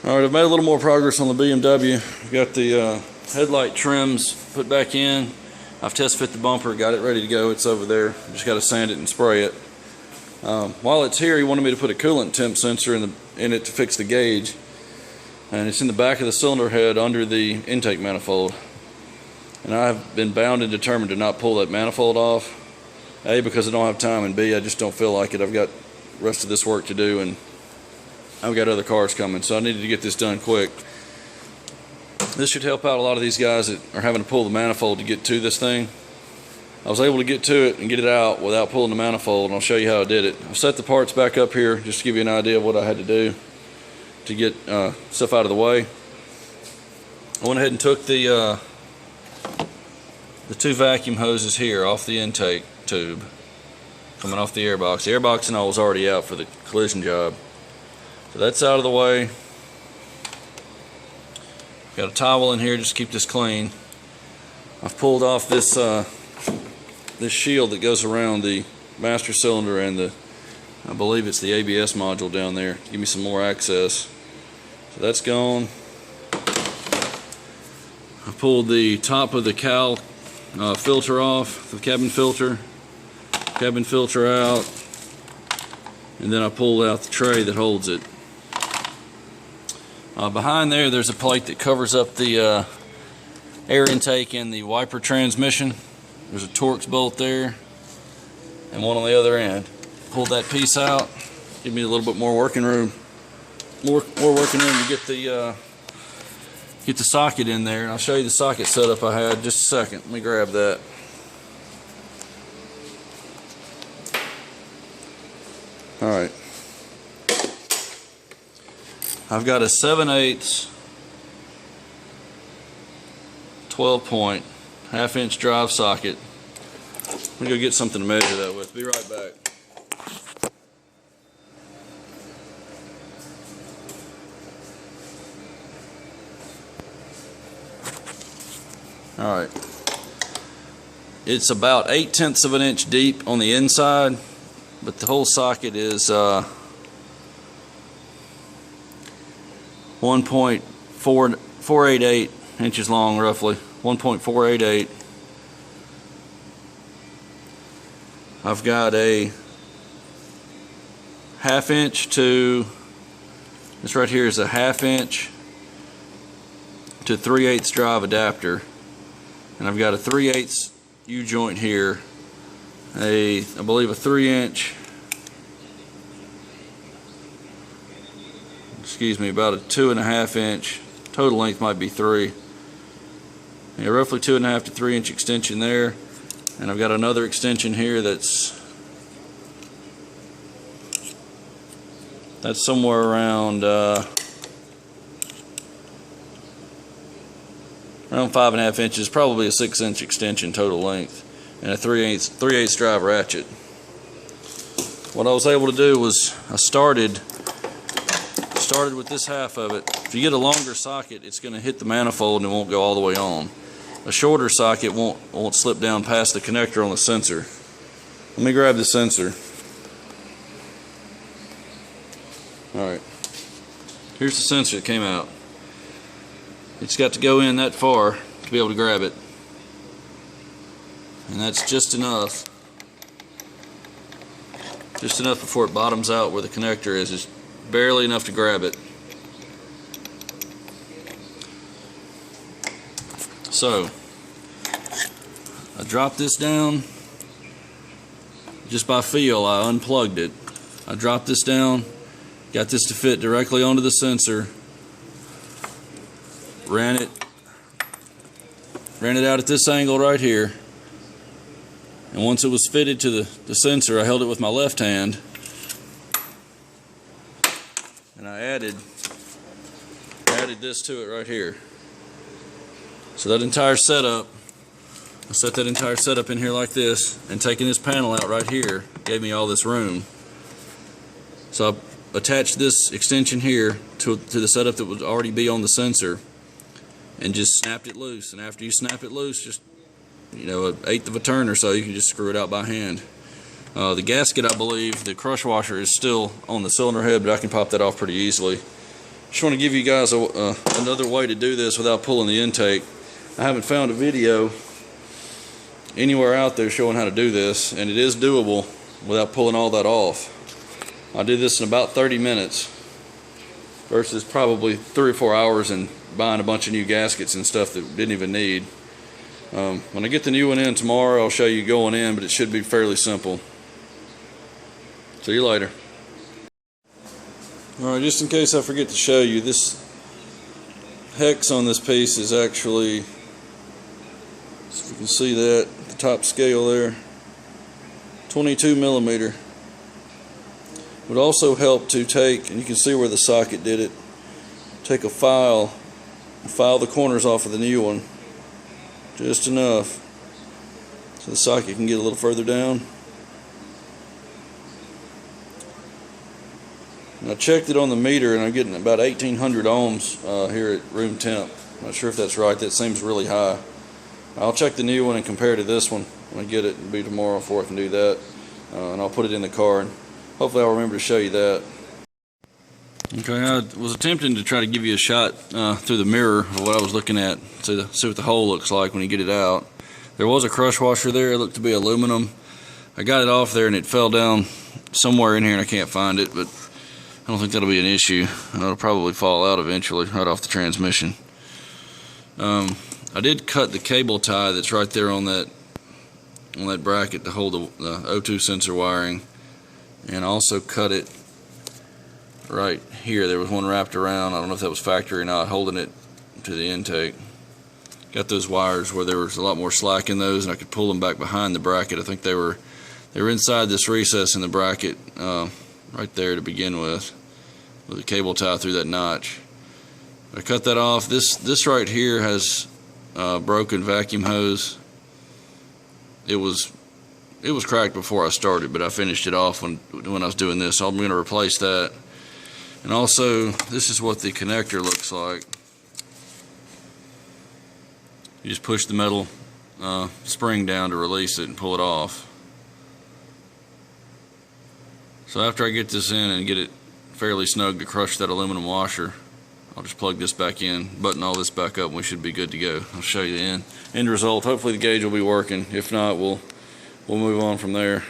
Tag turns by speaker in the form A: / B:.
A: Alright, I've made a little more progress on the BMW. I've got the headlight trims put back in. I've test fit the bumper, got it ready to go. It's over there. Just got to sand it and spray it. While it's here, he wanted me to put a coolant temp sensor in it to fix the gauge. And it's in the back of the cylinder head under the intake manifold. And I've been bound and determined to not pull that manifold off. A, because I don't have time, and B, I just don't feel like it. I've got the rest of this work to do, and I've got other cars coming, so I needed to get this done quick. This should help out a lot of these guys that are having to pull the manifold to get to this thing. I was able to get to it and get it out without pulling the manifold, and I'll show you how I did it. I've set the parts back up here just to give you an idea of what I had to do to get stuff out of the way. I went ahead and took the two vacuum hoses here off the intake tube coming off the airbox. The airbox and all was already out for the collision job. So that's out of the way. Got a towel in here just to keep this clean. I've pulled off this this shield that goes around the master cylinder and I believe it's the ABS module down there to give me some more access. So that's gone. I pulled the top of the cowl filter off, the cabin filter out, and then I pulled out the tray that holds it. Behind there's a plate that covers up the air intake and the wiper transmission. There's a Torx bolt there and one on the other end. Pulled that piece out, give me a little bit more working room. More working room to get the socket in there. And I'll show you the socket setup I had. Just a second. Let me grab that. Alright. I've got a 7/8 12-point half-inch drive socket. I'm gonna go get something to measure that with. Be right back. Alright. It's about 0.8 of an inch deep on the inside, but the whole socket is 1.488 inches long, roughly 1.488. I've got a half-inch to, this right here is a half-inch to 3/8 drive adapter, and I've got a 3/8 U-joint here, I believe a 3-inch, about a 2.5-inch, total length might be 3. Yeah, roughly 2.5 to 3-inch extension there, and I've got another extension here that's somewhere around 5.5 inches, probably a 6-inch extension total length, and a 3/8 drive ratchet. What I was able to do was I started with this half of it. If you get a longer socket, it's going to hit the manifold and it won't go all the way on. A shorter socket won't slip down past the connector on the sensor. Let me grab the sensor. Alright, here's the sensor that came out. It's got to go in that far to be able to grab it, and that's just enough before it bottoms out where the connector is. It's barely enough to grab it. So I dropped this down just by feel. I unplugged it. I dropped this down, got this to fit directly onto the sensor, ran it out at this angle right here, and once it was fitted to the sensor, I held it with my left hand and I added this to it right here. So that entire setup, I set that entire setup in here like this, and taking this panel out right here gave me all this room. So I attached this extension here to the setup that would already be on the sensor and just snapped it loose. And after you snap it loose, just, you know, 1/8 of a turn or so, you can just screw it out by hand. The gasket, I believe, the crush washer is still on the cylinder head, but I can pop that off pretty easily. Just want to give you guys another way to do this without pulling the intake. I haven't found a video anywhere out there showing how to do this, and it is doable without pulling all that off. I did this in about 30 minutes versus probably 3 or 4 hours and buying a bunch of new gaskets and stuff that didn't even need. When I get the new one in tomorrow, I'll show you going in, but it should be fairly simple. See you later. Alright, just in case I forget to show you, this hex on this piece is actually, if you can see that, the top scale there, 22 millimeter. Would also help to take, and you can see where the socket did it, take a file and file the corners off of the new one just enough so the socket can get a little further down. And I checked it on the meter, and I'm getting about 1800 ohms here at room temp. Not sure if that's right. That seems really high. I'll check the new one and compare to this one when I get it. It'll be tomorrow before I can do that, and I'll put it in the car, and hopefully I'll remember to show you that. Okay, I was attempting to try to give you a shot through the mirror of what I was looking at, see what the hole looks like when you get it out. There was a crush washer there. It looked to be aluminum. I got it off there and it fell down somewhere in here and I can't find it, but I don't think that'll be an issue. It'll probably fall out eventually right off the transmission. I did cut the cable tie that's right there on that bracket to hold the O2 sensor wiring, and I also cut it right here. There was one wrapped around. I don't know if that was factory or not, holding it to the intake. Got those wires where there was a lot more slack in those, and I could pull them back behind the bracket. I think they were inside this recess in the bracket right there to begin with a cable tie through that notch. I cut that off. This right here has a broken vacuum hose. It was cracked before I started, but I finished it off when I was doing this, so I'm going to replace that. And also, this is what the connector looks like. You just push the metal spring down to release it and pull it off. So after I get this in and get it fairly snug to crush that aluminum washer, I'll just plug this back in, button all this back up, and we should be good to go. I'll show you the end result. Hopefully the gauge will be working. If not, we'll move on from there.